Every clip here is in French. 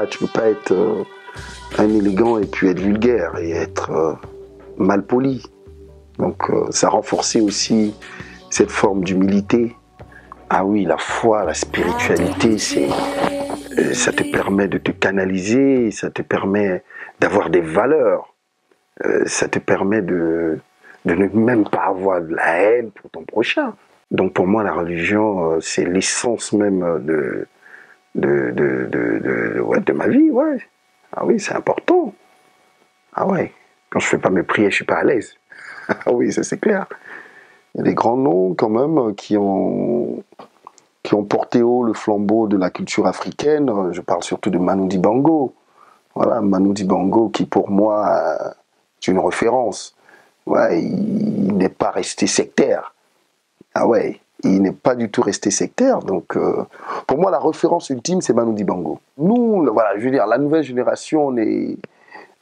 Tu peux pas être un élégant et puis être vulgaire et être mal poli. Donc ça a renforcé aussi cette forme d'humilité. Ah oui, la foi, la spiritualité, ça te permet de te canaliser, ça te permet d'avoir des valeurs, ça te permet de ne même pas avoir de la haine pour ton prochain. Donc pour moi, la religion, c'est l'essence même de ma vie, ouais. Ah oui, c'est important. Ah ouais, quand je fais pas mes prières, je suis pas à l'aise. Ah oui, ça c'est clair. Il y a des grands noms quand même qui ont porté haut le flambeau de la culture africaine. Je parle surtout de Manu Dibango. Voilà, Manu Dibango qui pour moi est une référence. Ouais, il n'est pas resté sectaire. Ah ouais, il n'est pas du tout resté sectaire. Donc pour moi, la référence ultime, c'est Manu Dibango. Nous, voilà, je veux dire, la nouvelle génération,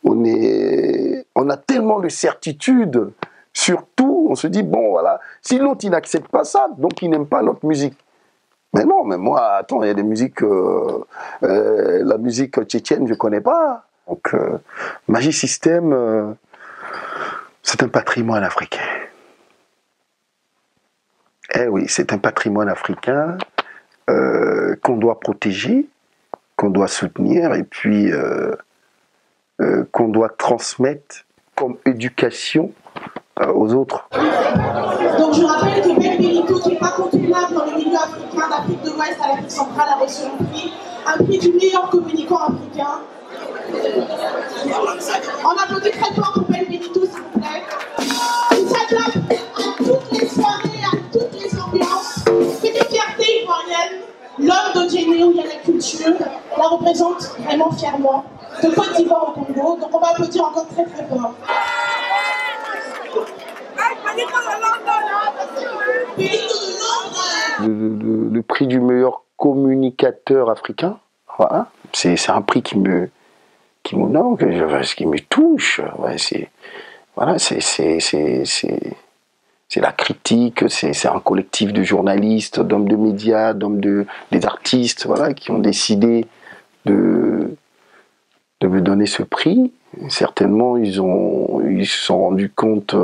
on a tellement de certitudes sur tout. On se dit, bon, voilà, si l'autre, il n'accepte pas ça, donc il n'aime pas notre musique. Mais non, mais moi, attends, il y a des musiques, la musique tchétchène, je ne connais pas. Donc, Magic System, c'est un patrimoine africain. Eh oui, c'est un patrimoine africain qu'on doit protéger, qu'on doit soutenir et puis qu'on doit transmettre comme éducation aux autres. Donc je rappelle que Ben Benito, qui est incontournable dans le milieu africain d'Afrique de l'Ouest à l'Afrique centrale, a reçu un prix du meilleur communicant africain. On applaudit très fort pour Ben Benito, s'il vous plaît. Il s'adapte à toutes les soirées, à toutes les ambiances. C'est une fierté ivoirienne. L'homme de Djéné, où il y a la culture, la représente vraiment fièrement. De Côte d'Ivoire au Congo. Donc on va applaudir encore très très fort. Le prix du meilleur communicateur africain, voilà. C'est un prix qui m'honore, qui me touche. Ouais, c'est la critique, c'est un collectif de journalistes, d'hommes de médias, des artistes, voilà, qui ont décidé de me donner ce prix. Certainement, ils se sont rendus compte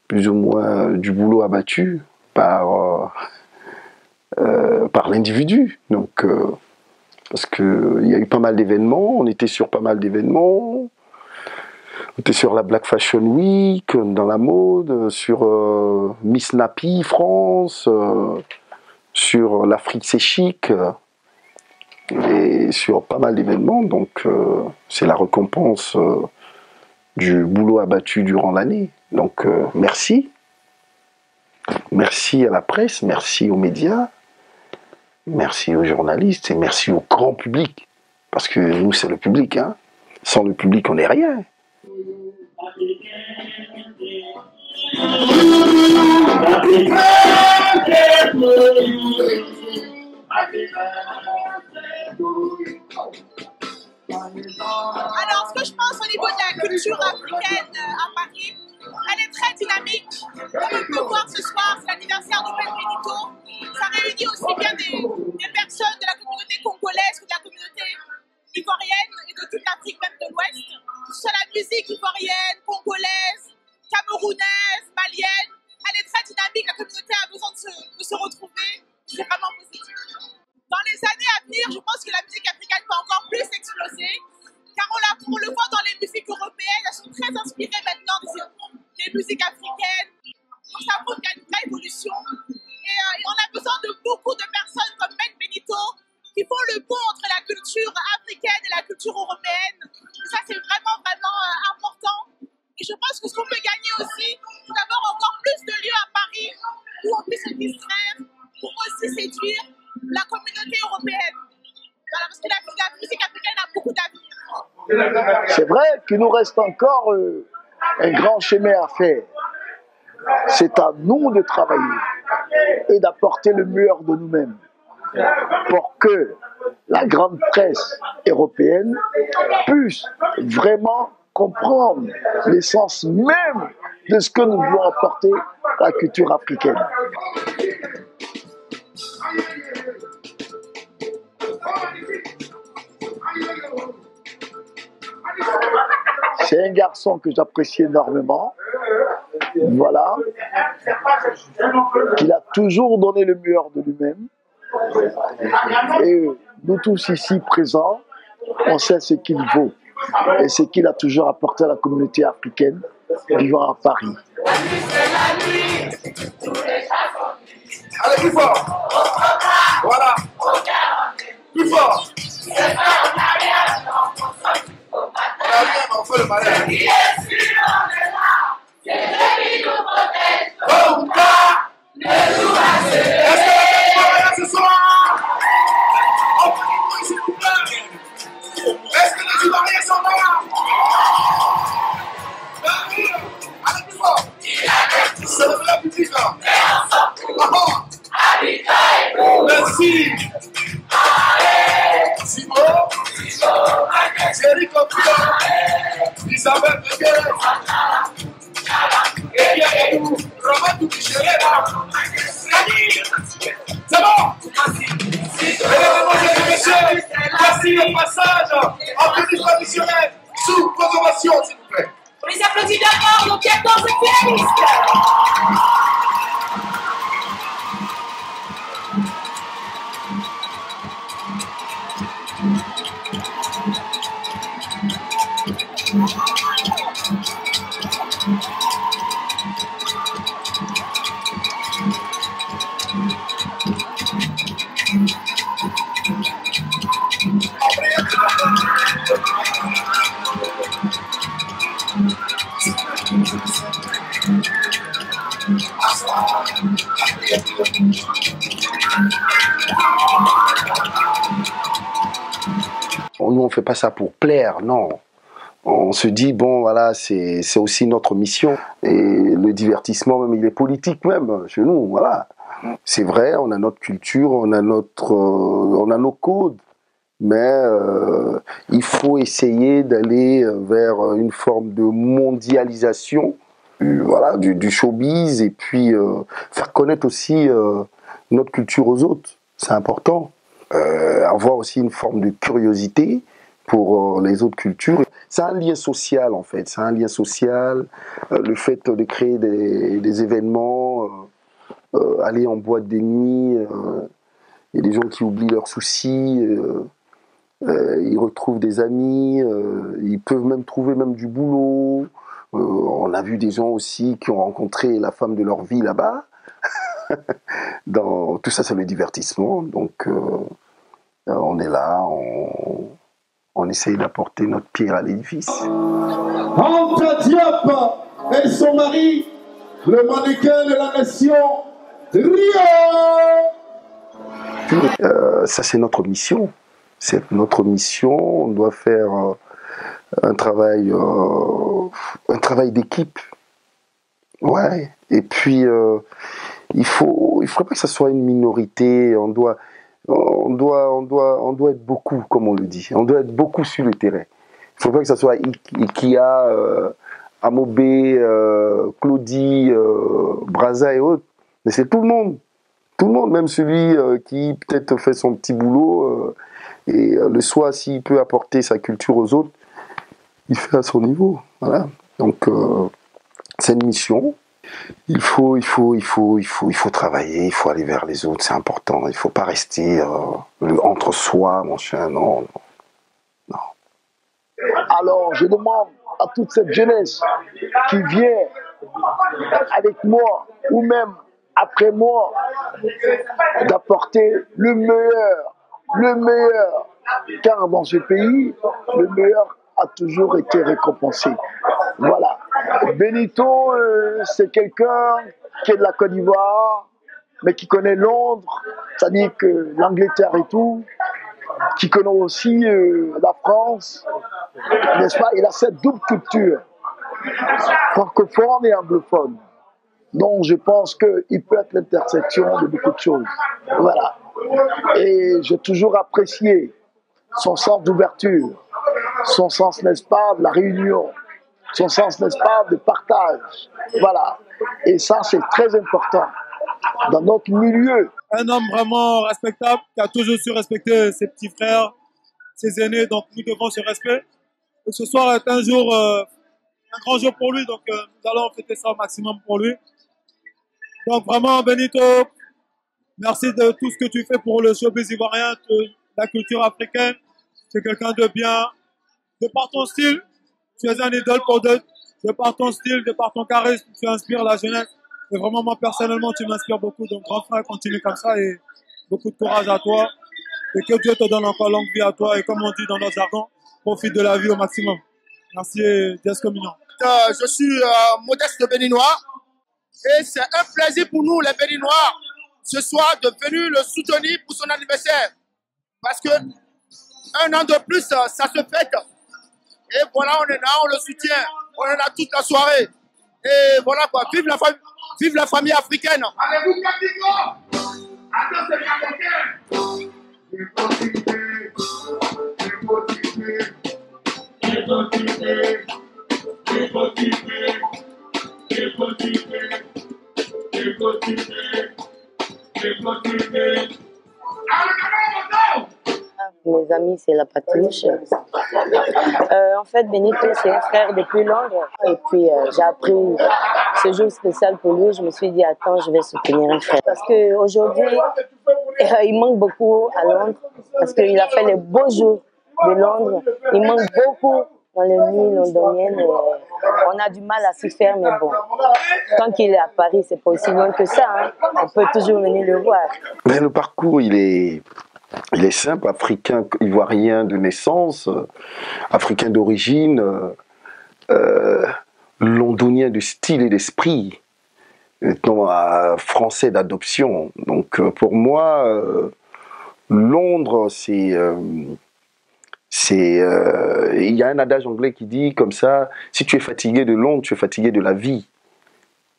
plus ou moins du boulot abattu par l'individu. Donc, parce qu'il y a eu pas mal d'événements, on était sur pas mal d'événements. On était sur la Black Fashion Week, dans la mode, sur Miss Nappy France, sur l'Afrique c'est chic, et sur pas mal d'événements. Donc, c'est la récompense du boulot abattu durant l'année. Donc, merci. Merci à la presse, merci aux médias, merci aux journalistes et merci au grand public. Parce que nous, c'est le public. Hein. Sans le public, on n'est rien. Alors, ce que je pense au niveau de la culture africaine à Paris, elle est très dynamique. Comme on peut voir ce soir, c'est l'anniversaire de Ben Benito. Ça réunit aussi bien des personnes de la communauté congolaise que de la communauté ivoirienne et de toute l'Afrique, même de l'Ouest. Sur la musique ivoirienne, congolaise, camerounaise, malienne, elle est très dynamique. La communauté a besoin de se retrouver. C'est vraiment positif. Dans les années à venir, je pense que la musique africaine va encore plus exploser, car on le voit dans les musiques européennes, elles sont très inspirées maintenant des musiques africaines. Donc ça prouve qu'il y a une vraie évolution. Et on a besoin de beaucoup de personnes comme Ben Benito qui font le pont entre la culture africaine et la culture européenne. Et ça, c'est vraiment, vraiment important. Et je pense que ce qu'on peut gagner aussi, c'est d'avoir encore plus de lieux à Paris où on puisse se distraire, pour aussi séduire la communauté européenne. Voilà, parce que la musique africaine a beaucoup d'avenir. C'est vrai qu'il nous reste encore un grand chemin à faire. C'est à nous de travailler et d'apporter le meilleur de nous-mêmes pour que la grande presse européenne puisse vraiment comprendre l'essence même de ce que nous voulons apporter à la culture africaine. un garçon que j'apprécie énormément. Voilà. Qu'il a toujours donné le meilleur de lui-même. Et nous tous ici présents, on sait ce qu'il vaut et ce qu'il a toujours apporté à la communauté africaine vivant à Paris. Allez, plus fort. Voilà. Plus fort. On fait le malin. Est-ce que ce soir? Est-ce que les Ivoiriens sont là? Allez, plus fort. C'est le vrai public là. Merci. Simon, Thierry Copia, Isabelle Beguet, et Romain Toupichéré. C'est bon. Mesdames et messieurs, voici le passage en tenue traditionnelle sous consommation, s'il vous plaît. On les applaudit d'abord nos 14 finalistes. Nous, on fait pas ça pour plaire, non. On se dit, bon, voilà, c'est aussi notre mission. Et le divertissement, même, il est politique même, chez nous, voilà. C'est vrai, on a notre culture, on a nos codes, mais il faut essayer d'aller vers une forme de mondialisation, voilà, du showbiz, et puis faire connaître aussi notre culture aux autres. C'est important. Avoir aussi une forme de curiosité pour les autres cultures. C'est un lien social, en fait. C'est un lien social. Le fait de créer des événements, aller en boîte de nuit, il y a des gens qui oublient leurs soucis, ils retrouvent des amis, ils peuvent même trouver même du boulot. On a vu des gens aussi qui ont rencontré la femme de leur vie là-bas. Tout ça, c'est le divertissement. Donc, on est là, on essaye d'apporter notre pierre à l'édifice. Anta Diop et son mari, le mannequin de la nation, Rio. Ça, c'est notre mission. C'est notre mission. On doit faire un travail d'équipe. Ouais. Et puis, il faut pas que ça soit une minorité. On doit être beaucoup, comme on le dit. On doit être beaucoup sur le terrain. Il ne faut pas que ça soit Ikia, Amobé, Claudie, Braza et autres. Mais c'est tout le monde. Tout le monde, même celui qui peut-être fait son petit boulot. Et le soir, s'il peut apporter sa culture aux autres, il fait à son niveau. Voilà. Donc, c'est une mission. Il faut travailler, il faut aller vers les autres, c'est important. Il ne faut pas rester entre soi, mon chien, non. Alors, je demande à toute cette jeunesse qui vient avec moi ou même après moi d'apporter le meilleur. Car dans ce pays, le meilleur a toujours été récompensé. Voilà. Benito, c'est quelqu'un qui est de la Côte d'Ivoire, mais qui connaît Londres, c'est-à-dire que l'Angleterre et tout, qui connaît aussi la France, n'est-ce pas? Il a cette double culture, francophone et anglophone. Donc je pense qu'il peut être l'intersection de beaucoup de choses. Voilà. Et j'ai toujours apprécié son sens d'ouverture, son sens, n'est-ce pas, de la réunion, son sens, n'est-ce pas, de partage. Voilà. Et ça, c'est très important dans notre milieu. Un homme vraiment respectable, qui a toujours su respecter ses petits frères, ses aînés, donc nous devons ce respect. Et ce soir est un jour un grand jour pour lui, donc nous allons fêter ça au maximum pour lui. Donc vraiment, Benito, merci de tout ce que tu fais pour le showbiz ivoirien, la culture africaine. Tu es quelqu'un de bien. De par ton style, tu es un idole pour d'autres. De par ton style, de par ton charisme, tu inspires la jeunesse. Et vraiment, moi, personnellement, tu m'inspires beaucoup. Donc, grand frère, continue comme ça et beaucoup de courage à toi. Et que Dieu te donne encore longue vie à toi. Et comme on dit dans notre jargon, profite de la vie au maximum. Merci et Dieu communion. Je suis Modeste Béninois. Et c'est un plaisir pour nous, les Béninois, ce soir, de venir le soutenir pour son anniversaire. Parce que un an de plus, ça se fête. Et voilà, on est là, on le soutient. On est là toute la soirée. Et voilà quoi, vive la famille africaine. Allez-vous, Capico! Attends, Mes amis, c'est la Patouche. En fait, Benito, c'est un frère depuis Londres. Et puis, j'ai appris ce jour spécial pour lui. Je me suis dit, attends, je vais soutenir un frère. Parce qu'aujourd'hui, il manque beaucoup à Londres. Parce qu'il a fait les beaux jours de Londres. Il manque beaucoup dans les nuits londoniennes. On a du mal à s'y faire, mais bon. Tant qu'il est à Paris, c'est pas aussi loin que ça. Hein. On peut toujours venir le voir. Mais le parcours, il est simple, africain, ivoirien de naissance, africain d'origine, londonien de style et d'esprit, français d'adoption. Donc pour moi, Londres, il y a un adage anglais qui dit comme ça, si tu es fatigué de Londres, tu es fatigué de la vie.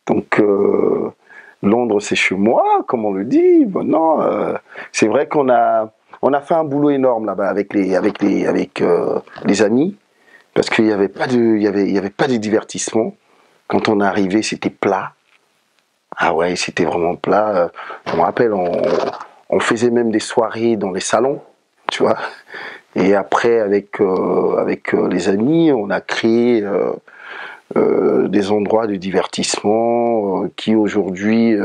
Donc Londres, c'est chez moi, comme on le dit. Bon, non, c'est vrai qu'on a fait un boulot énorme là-bas avec les amis, parce qu'il n'y avait pas de divertissement. Quand on est arrivé, c'était plat. Ah ouais, c'était vraiment plat. Je me rappelle, on faisait même des soirées dans les salons, tu vois. Et après, avec les amis, on a créé des endroits de divertissement qui aujourd'hui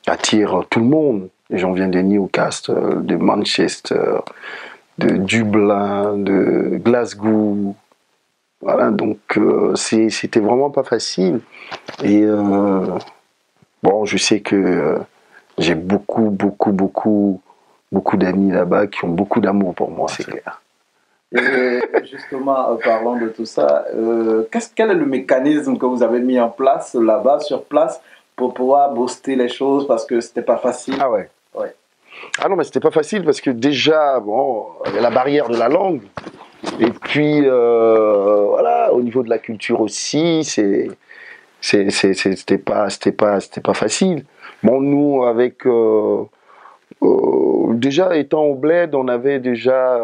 attirent tout le monde. Les gens viennent de Newcastle, de Manchester, de Dublin, de Glasgow. Voilà, donc c'était vraiment pas facile. Et bon, je sais que j'ai beaucoup d'amis là-bas qui ont beaucoup d'amour pour moi, c'est clair. Et justement, parlant de tout ça, quel est le mécanisme que vous avez mis en place là-bas, sur place, pour pouvoir booster les choses, parce que c'était pas facile? Ah ouais. Ah non, mais c'était pas facile parce que déjà, bon, il y a la barrière de la langue. Et puis, voilà, au niveau de la culture aussi, c'était pas facile. Bon, nous, avec déjà étant au bled, on avait déjà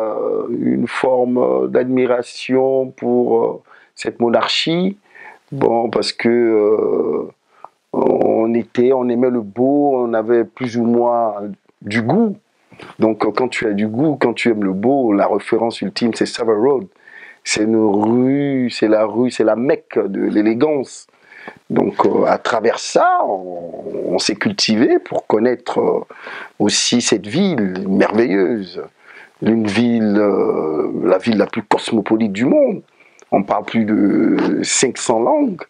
une forme d'admiration pour cette monarchie. Bon, parce que on aimait le beau, on avait plus ou moins du goût. Donc quand tu as du goût, quand tu aimes le beau, la référence ultime c'est Savile Road. C'est une rue, c'est la Mecque de l'élégance. Donc à travers ça, on s'est cultivé pour connaître aussi cette ville merveilleuse. La ville la plus cosmopolite du monde. On parle plus de 500 langues.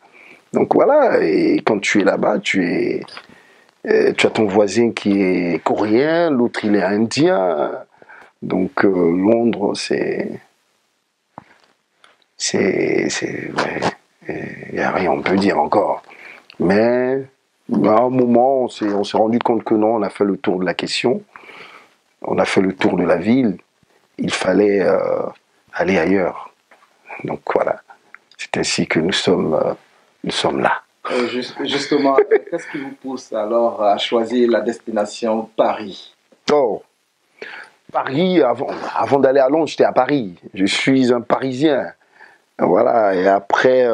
Donc voilà, et quand tu es là-bas, tu as ton voisin qui est coréen, l'autre il est indien. Donc Londres, ouais, il n'y a rien on peut dire encore. Mais à un moment, on s'est rendu compte que non, on a fait le tour de la question, on a fait le tour de la ville, il fallait aller ailleurs. Donc voilà, c'est ainsi que nous sommes là. Justement, qu'est-ce qui vous pousse alors à choisir la destination Paris? Oh, Paris, avant d'aller à Londres, j'étais à Paris. Je suis un Parisien. Voilà, et après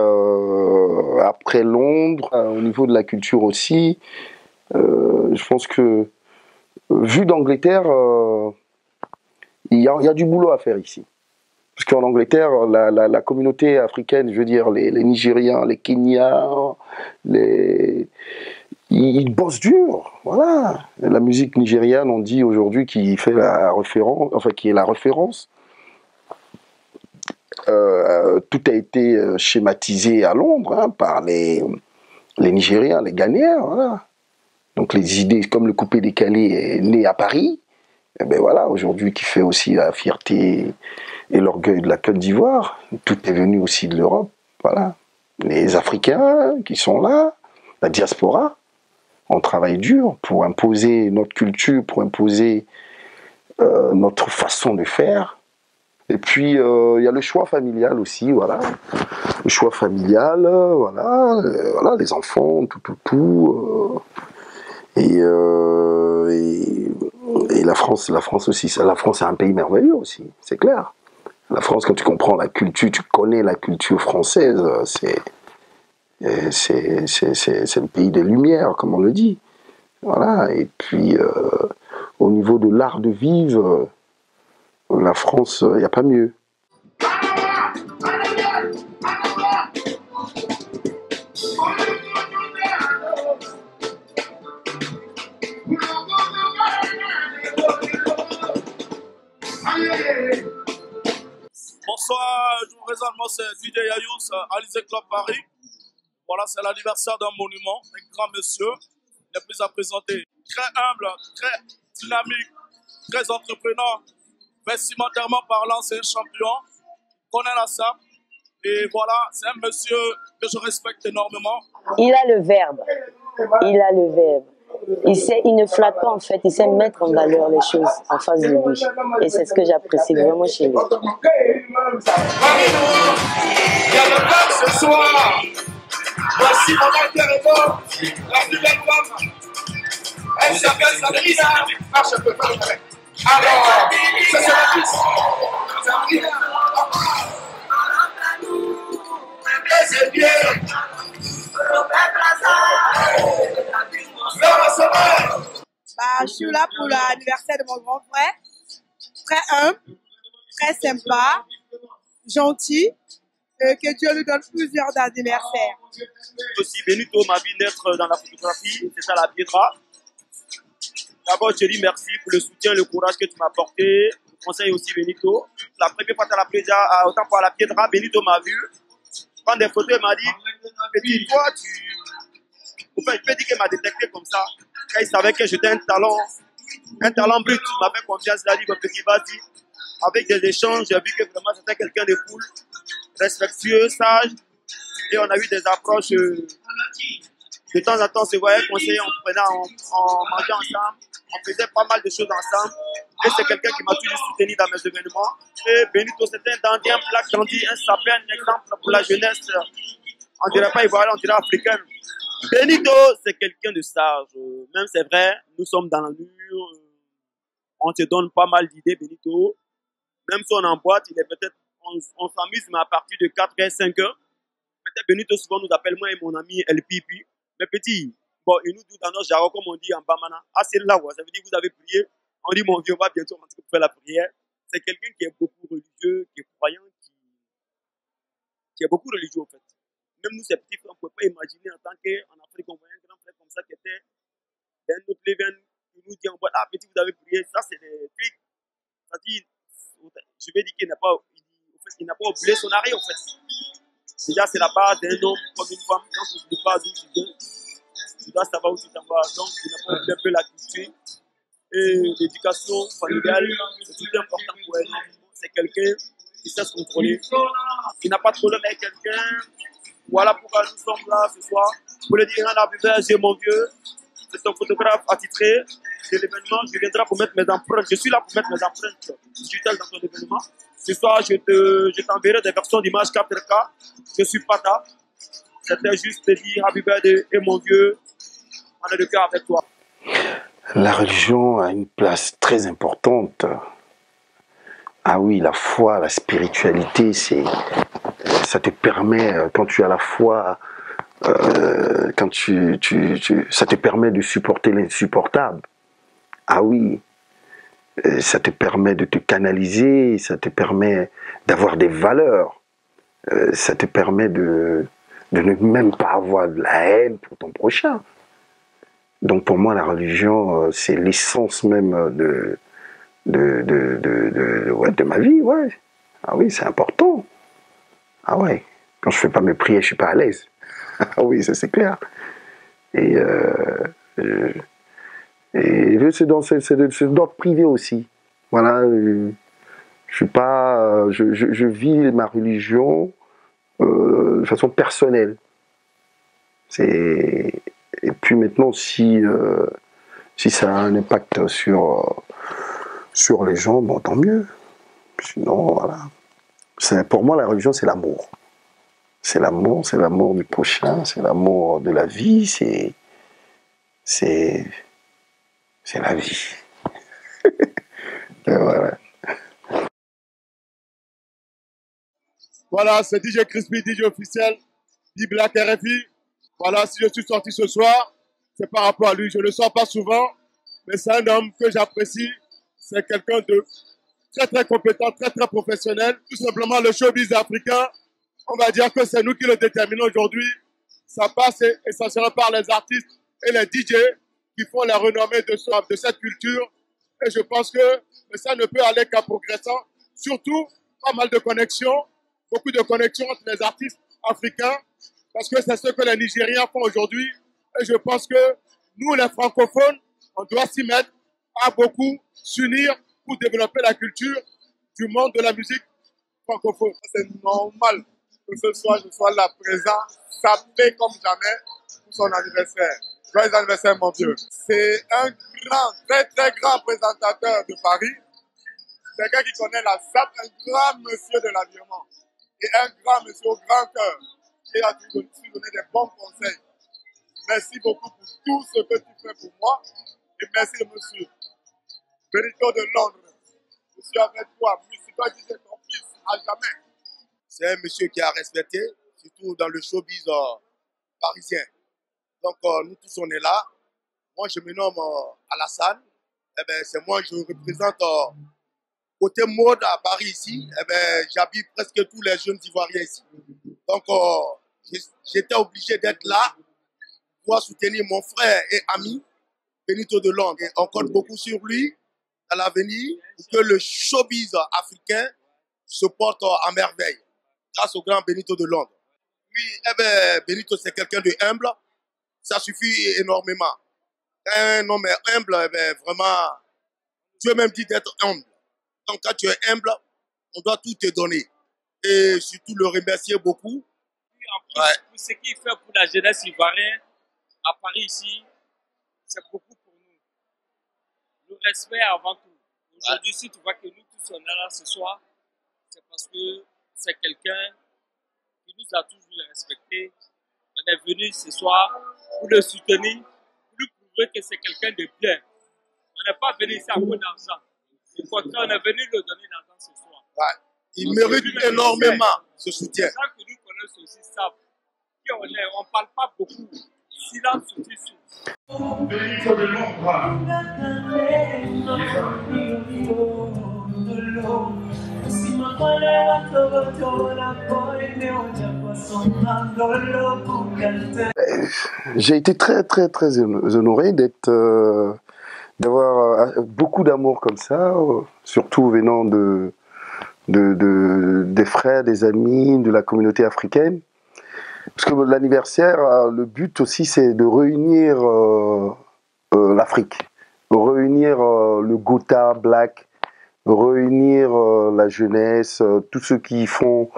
Londres, au niveau de la culture aussi, je pense que, vu d'Angleterre, il y a du boulot à faire ici. Parce qu'en Angleterre, la communauté africaine, je veux dire, les Nigériens, les Kenyans, ils bossent dur, voilà. La musique nigériane, on dit aujourd'hui, qui fait la référence, enfin qui est la référence. Tout a été schématisé à Londres hein, par les Nigériens, les Ghanéens, voilà. Donc les idées comme le coupé-décalé est né à Paris, et ben voilà, aujourd'hui qui fait aussi la fierté et l'orgueil de la Côte d'Ivoire, tout est venu aussi de l'Europe, voilà. Les Africains qui sont là, la diaspora, on travaille dur pour imposer notre culture, pour imposer notre façon de faire. Et puis il y a le choix familial aussi, voilà. Le choix familial, voilà, les enfants, tout. Et la France aussi, la France est un pays merveilleux aussi, c'est clair. La France, quand tu comprends la culture, tu connais la culture française, c'est le pays des Lumières, comme on le dit. Voilà. Et puis, au niveau de l'art de vivre, la France, il n'y a pas mieux. Bonsoir, je vous présente, moi c'est DJ Yayous, Alizé Club Paris. Voilà, c'est l'anniversaire d'un monument, un grand monsieur, il est plus à présenter. Très humble, très dynamique, très entrepreneur, vestimentairement parlant, c'est un champion, il connaît la sape. Et voilà, c'est un monsieur que je respecte énormément. Il a le verbe, Il ne flatte pas en fait, il sait mettre en valeur les choses en face de lui. Et c'est ce que j'apprécie vraiment chez lui. Il y a le club ce soir. Voici mon interrogant, la plus belle femme. Elle s'appelle Sabrina. Marche un peu, alors, ça c'est la piste. Sabrina. Et c'est bien. Je suis là pour l'anniversaire de mon grand frère. Très humble, très sympa, gentil. Que Dieu lui donne plusieurs anniversaires. Aussi, Benito m'a vu naître dans la photographie, c'est ça la Piedra. D'abord, je te dis merci pour le soutien, le courage que tu m'as apporté. Je conseille aussi Benito. La première fois que tu as appelé déjà, autant pour la Piedra, Benito m'a vu. Prendre des photos, il m'a dit, petit, toi, Enfin, je peux dire qu'il m'a détecté comme ça. Quand il savait que j'étais un talent brut, il m'a fait confiance, il a dit, petit, vas-y. Avec des échanges, j'ai vu que vraiment c'était quelqu'un de cool, respectueux, sage. Et on a eu des approches. De temps en temps, on se voyait conseiller, on mangeait ensemble, on faisait pas mal de choses ensemble. Et c'est quelqu'un qui m'a toujours soutenu dans mes événements. Et Benito, c'était un dandy, un black dandy, un sapin, un exemple pour la jeunesse. On dirait pas ivoirien, on dirait africain. Benito, c'est quelqu'un de sage. Même c'est vrai, nous sommes dans la mur. On se donne pas mal d'idées, Benito. Même si on est en boîte, il est peut-être, on s'amuse, mais à partir de 4h, 5h. Peut-être Benito souvent nous appelle moi et mon ami El Pipi. Mais petit, bon, il nous dit dans notre jargon, comme on dit en Bamana, ah c'est là, ça veut dire que vous avez prié. On dit mon vieux, on va bientôt rentrer pour faire la prière. C'est quelqu'un qui est beaucoup religieux, qui est croyant, qui est beaucoup religieux en fait. Même nous, ces petits frères, on ne pouvait pas imaginer en tant qu'en Afrique, on voyait un grand frère comme ça qui était d'un autre level, qui nous dit en boîte, ah petit, vous avez prié. Ça, c'est des trucs. Ça dit, je vais dire qu'il n'a pas, il n'a pas oublié son arrêt en fait. Déjà, c'est la base d'un homme comme une femme. Quand tu n'oublies pas d'où tu viens, tu dois savoir où tu t'en vas. Donc, il n'a pas oublié un peu la culture. Et l'éducation familiale, c'est tout important pour un homme. C'est quelqu'un qui sait se contrôler, qui n'a pas de problème avec quelqu'un. Voilà pourquoi nous sommes là ce soir. Pour le dire, j'ai mon vieux. C'est un photographe attitré de l'événement. Je viendrai pour mettre mes empreintes. Je suis là pour mettre mes empreintes digitales dans ton événement. Ce soir, je t'enverrai des versions d'images 4K. Je suis Pata. C'était juste de dire Happy Birthday et mon Dieu, on est de cœur avec toi. La religion a une place très importante. Ah oui, la foi, la spiritualité, ça te permet, quand tu as la foi, quand ça te permet de supporter l'insupportable. Ah oui, Ça te permet de te canaliser, ça te permet d'avoir des valeurs, ça te permet de ne même pas avoir de la haine pour ton prochain. Donc pour moi, la religion, c'est l'essence même de ma vie, ouais. Ah oui, c'est important. Ah ouais, quand je fais pas mes prières, je suis pas à l'aise. Ah oui, ça c'est clair. Et c'est d'ordre privé aussi. Voilà, je suis pas, je vis ma religion de façon personnelle. Et puis maintenant, si ça a un impact sur les gens, bon, tant mieux. Sinon, voilà. Pour moi, la religion, c'est l'amour. C'est l'amour du prochain, c'est l'amour de la vie, c'est la vie. Voilà. Voilà, c'est DJ Crispy, DJ officiel, D-Black RFI. Voilà, si je suis sorti ce soir, c'est par rapport à lui. Je ne le sors pas souvent, mais c'est un homme que j'apprécie. C'est quelqu'un de très très compétent, très très professionnel. Tout simplement, le showbiz africain, on va dire que c'est nous qui le déterminons aujourd'hui. Ça passe essentiellement par les artistes et les DJ qui font la renommée de cette culture. Et je pense que ça ne peut aller qu'en progressant. Surtout, pas mal de connexions, beaucoup de connexions entre les artistes africains, parce que c'est ce que les Nigériens font aujourd'hui. Et je pense que nous, les francophones, on doit s'y mettre à beaucoup s'unir pour développer la culture du monde de la musique francophone. C'est normal que ce soir, je sois là présent, sapé comme jamais pour son anniversaire. Joyeux anniversaire, mon Dieu. C'est un grand, très très grand présentateur de Paris. Quelqu'un qui connaît la SAP, un grand monsieur de l'aviement. Et un grand monsieur au grand cœur qui a su donner des bons conseils. Merci beaucoup pour tout ce que tu fais pour moi. Et merci, monsieur. Benito de Londres. Je suis avec toi. Monsieur, toi, tu es ton fils à jamais. C'est un monsieur qui a respecté, surtout dans le showbiz parisien. Donc, nous tous, on est là. Moi, je me nomme Alassane. Eh ben, c'est moi, je représente côté mode à Paris ici. Eh ben, j'habite presque tous les jeunes Ivoiriens ici. Donc, j'étais obligé d'être là pour soutenir mon frère et ami, Benito de Londres. Et on compte beaucoup sur lui à l'avenir pour que le showbiz africain se porte à merveille grâce au grand Benito de Londres. Oui, eh ben, Benito, c'est quelqu'un de humble. Ça suffit énormément. Un homme est humble, eh ben, vraiment, Dieu même dit d'être humble. Donc, quand tu es humble, on doit tout te donner. Et surtout le remercier beaucoup. Oui, en plus, pour ce qu'il fait pour la jeunesse ivoirienne à Paris ici, c'est beaucoup pour nous. Le respect avant tout. Aujourd'hui, si tu vois que nous tous on est là ce soir, c'est parce que c'est quelqu'un qui nous a toujours respectés. On est venu ce soir pour le soutenir, pour lui prouver que c'est quelqu'un de bien. On n'est pas venu ici à cause d'argent. Au contraire, on est venu le donner d'argent ce soir. Ouais. Il mérite énormément ce soutien. Les gens que nous connaissons aussi savent qui on est. On ne parle pas beaucoup. Silence suffit tout. Benito de Londres. J'ai été très très très honoré d'avoir beaucoup d'amour comme ça, surtout venant des frères, des amis, de la communauté africaine. Parce que l'anniversaire, le but aussi, c'est de réunir l'Afrique, réunir le Gotha Black, réunir la jeunesse, tous ceux qui font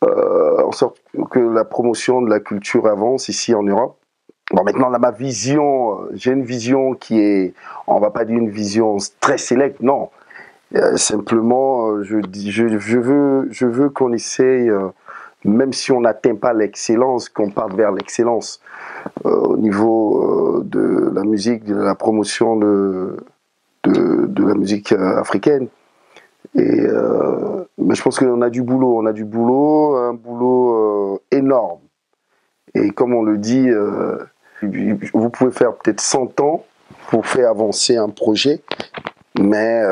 en sorte que la promotion de la culture avance ici en Europe. Bon, maintenant, là, ma vision, j'ai une vision qui est, on va pas dire une vision très sélecte, non. Simplement, je veux qu'on essaye, même si on n'atteint pas l'excellence, qu'on parte vers l'excellence au niveau de la musique, de la promotion de la musique africaine. Et mais je pense qu'on a du boulot, un boulot énorme. Et comme on le dit, vous pouvez faire peut-être 100 ans pour faire avancer un projet, Mais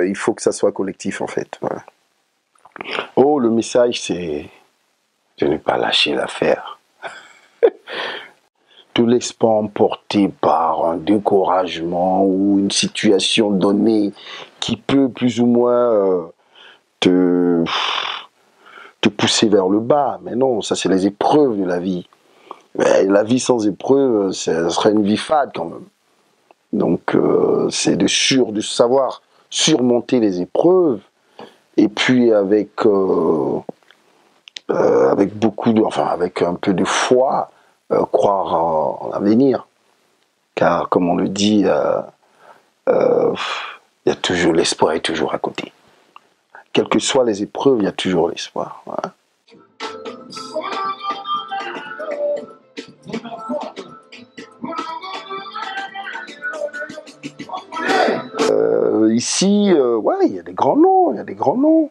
il faut que ça soit collectif, en fait. Voilà. Oh, le message, c'est de ne pas lâcher l'affaire. Te laisse pas emporter par un découragement ou une situation donnée qui peut plus ou moins te pousser vers le bas. Mais non, ça c'est les épreuves de la vie. Mais la vie sans épreuve, ça serait une vie fade quand même. Donc c'est de savoir surmonter les épreuves et puis avec avec un peu de foi, croire en l'avenir. Car comme on le dit, il y a toujours l'espoir est toujours à côté. Quelles que soient les épreuves, il y a toujours l'espoir. Voilà. Ici, ouais, il y a des grands noms, il y a des grands noms.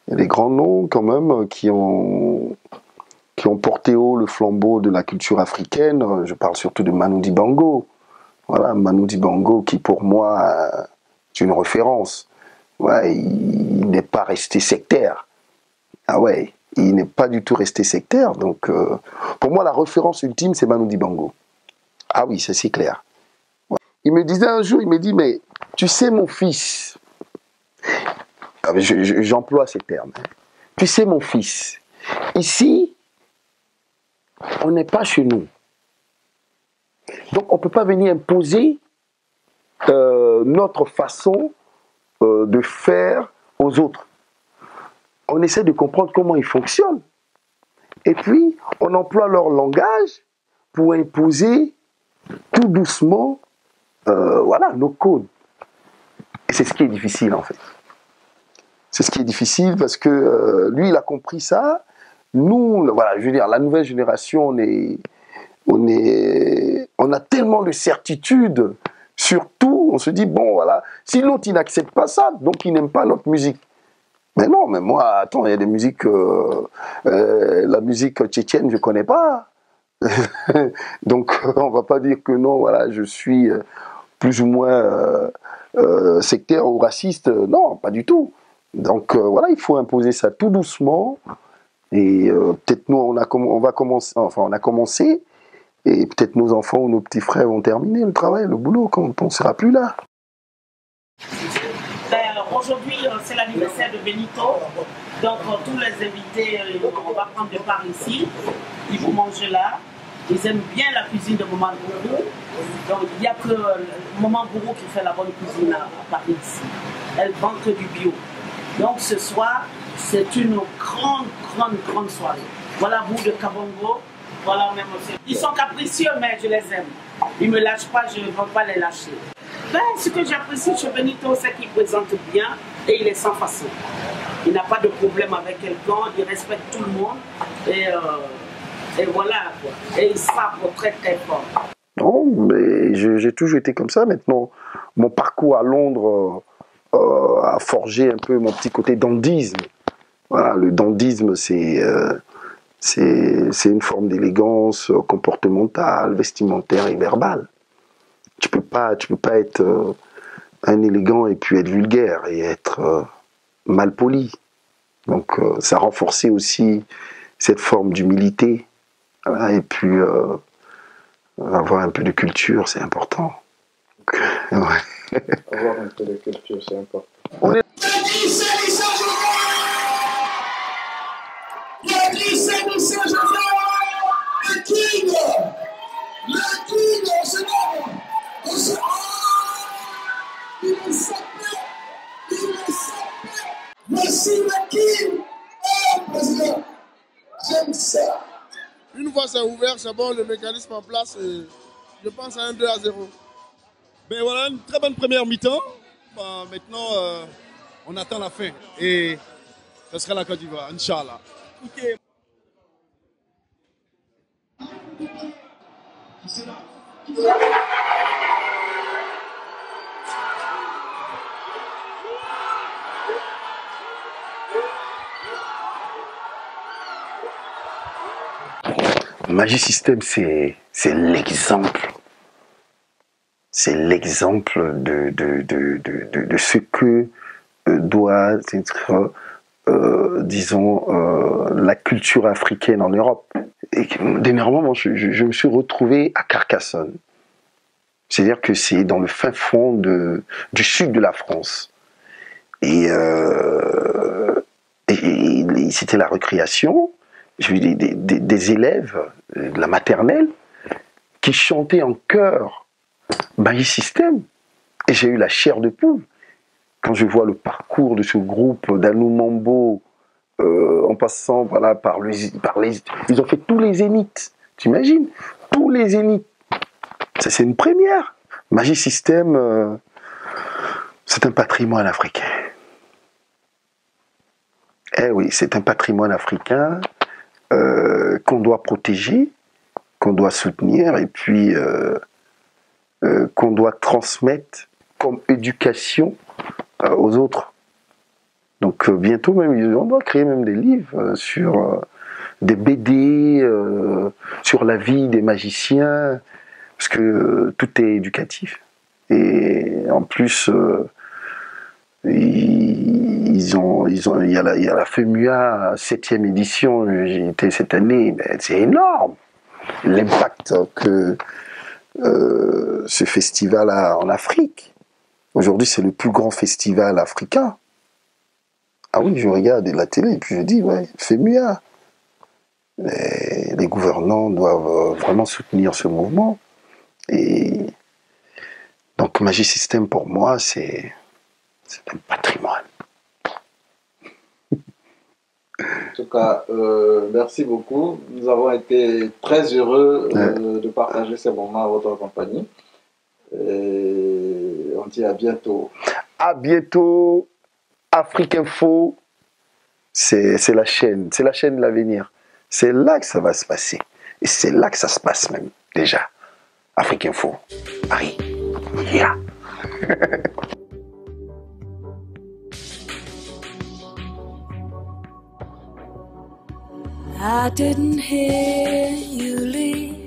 Il y a des grands noms quand même qui ont porté haut le flambeau de la culture africaine. Je parle surtout de Manu Dibango. Voilà, Manu Dibango qui pour moi est une référence. Ouais, il n'est pas resté sectaire. Ah ouais, il n'est pas du tout resté sectaire. Donc pour moi la référence ultime c'est Manu Dibango. Ah oui, c'est clair. Ouais. Il me disait un jour, il me dit mais tu sais mon fils, j'emploie ces termes. Hein. Tu sais mon fils, ici on n'est pas chez nous. Donc on ne peut pas venir imposer notre façon de faire aux autres. On essaie de comprendre comment ils fonctionnent. Et puis on emploie leur langage pour imposer tout doucement voilà, nos codes. Et c'est ce qui est difficile en fait. C'est ce qui est difficile parce que lui il a compris ça. Nous, voilà, je veux dire, la nouvelle génération, on a tellement de certitude sur tout, on se dit, bon, voilà, si l'autre, il n'accepte pas ça, donc il n'aime pas notre musique. Mais non, mais moi, attends, il y a des musiques, la musique tchétchène, je ne connais pas. Donc, on ne va pas dire que non, voilà, je suis plus ou moins sectaire ou raciste. Non, pas du tout. Donc, voilà, il faut imposer ça tout doucement. Et peut-être nous, on a commencé, et peut-être nos enfants ou nos petits frères vont terminer le travail, le boulot, quand on ne sera plus là. Aujourd'hui, c'est l'anniversaire de Benito, donc tous les invités, on va prendre de part ici, ils vont manger là. Ils aiment bien la cuisine de Maman Gourou, donc il n'y a que Maman Gourou qui fait la bonne cuisine à Paris ici. Elle vend que du bio. Donc ce soir, c'est une grande soirée. Voilà vous de Kabongo, voilà on aime aussi. Ils sont capricieux mais je les aime. Ils ne me lâchent pas, je ne veux pas les lâcher. Ben, ce que j'apprécie chez Benito, c'est qu'il présente bien et il est sans façon. Il n'a pas de problème avec quelqu'un, il respecte tout le monde et voilà quoi. Et il sabre très fort. Non, mais j'ai toujours été comme ça. Maintenant, mon parcours à Londres a forgé un peu mon petit côté dandisme. Voilà, le dandisme, c'est une forme d'élégance comportementale, vestimentaire et verbale. Tu peux pas être un élégant et puis être vulgaire et être mal poli. Donc ça a renforcé aussi cette forme d'humilité. Voilà, et puis avoir un peu de culture, c'est important. Donc, ouais. Avoir un peu de culture, c'est important. On est... Merci le King. Oh, président. J'aime ça. Une fois c'est ouvert, c'est bon, le mécanisme en place, et je pense à un 2-0. Ben voilà, une très bonne première mi-temps. Bon, maintenant, on attend la fin. Et ce sera la Côte d'Ivoire, Inch'Allah. Okay. Magic System, c'est l'exemple c'est l'exemple de ce que doit être, disons, la culture africaine en Europe. Et dernièrement, je me suis retrouvé à Carcassonne. C'est-à-dire que c'est dans le fin fond du sud de la France. Et c'était la récréation. J'ai vu des élèves de la maternelle qui chantaient en chœur Magic System. Et j'ai eu la chair de poule. Quand je vois le parcours de ce groupe d'Anou Mambo, en passant voilà, par les... Ils ont fait tous les zéniths. T'imagines? Tous les zéniths. Ça, c'est une première. Magic System, c'est un patrimoine africain. Eh oui, c'est un patrimoine africain qu'on doit protéger, qu'on doit soutenir et puis qu'on doit transmettre comme éducation aux autres. Donc bientôt même, on doit créer même des livres sur des BD, sur la vie des magiciens, parce que tout est éducatif. Et en plus, il y a la FEMUA 7e édition, j'ai été cette année, c'est énorme l'impact que ce festival a en Afrique. Aujourd'hui, c'est le plus grand festival africain. Ah oui, je regarde la télé et puis je dis, ouais, FEMUA. Les gouvernants doivent vraiment soutenir ce mouvement. Et donc, Magic System, pour moi, c'est un patrimoine. En tout cas, merci beaucoup. Nous avons été très heureux de partager ces moments à votre compagnie. Et on dit à bientôt. À bientôt. Afrique Info, c'est la chaîne de l'avenir. C'est là que ça va se passer. Et c'est là que ça se passe même, déjà. Afrique Info. Paris. Yeah. I didn't hear you leave.